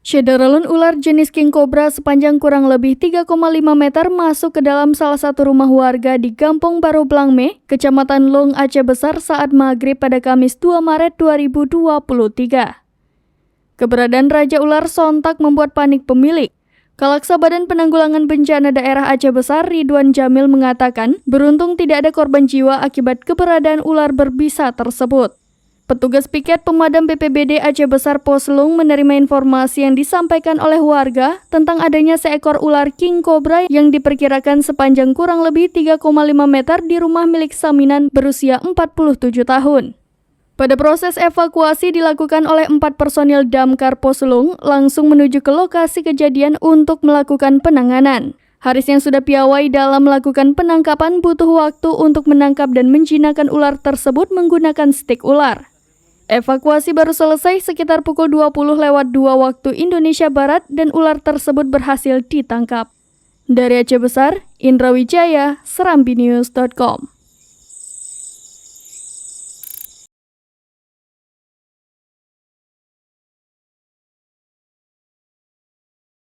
Syederelun ular jenis king cobra sepanjang kurang lebih 3,5 meter masuk ke dalam salah satu rumah warga di Kampung Baru Blangme, Kecamatan Long, Aceh Besar saat maghrib pada Kamis 2 Maret 2023. Keberadaan Raja Ular sontak membuat panik pemilik. Kalaksa Badan Penanggulangan Bencana Daerah Aceh Besar Ridwan Jamil mengatakan, beruntung tidak ada korban jiwa akibat keberadaan ular berbisa tersebut. Petugas piket pemadam BPBD Aceh Besar Poslung menerima informasi yang disampaikan oleh warga tentang adanya seekor ular king cobra yang diperkirakan sepanjang kurang lebih 3,5 meter di rumah milik Saminan berusia 47 tahun. Pada proses evakuasi dilakukan oleh 4 personil Damkar Poslung langsung menuju ke lokasi kejadian untuk melakukan penanganan. Haris yang sudah piawai dalam melakukan penangkapan butuh waktu untuk menangkap dan menjinakkan ular tersebut menggunakan stik ular. Evakuasi baru selesai sekitar pukul 20:02 waktu Indonesia Barat dan ular tersebut berhasil ditangkap. Dari Aceh Besar, Indra Wijaya, serambinews.com.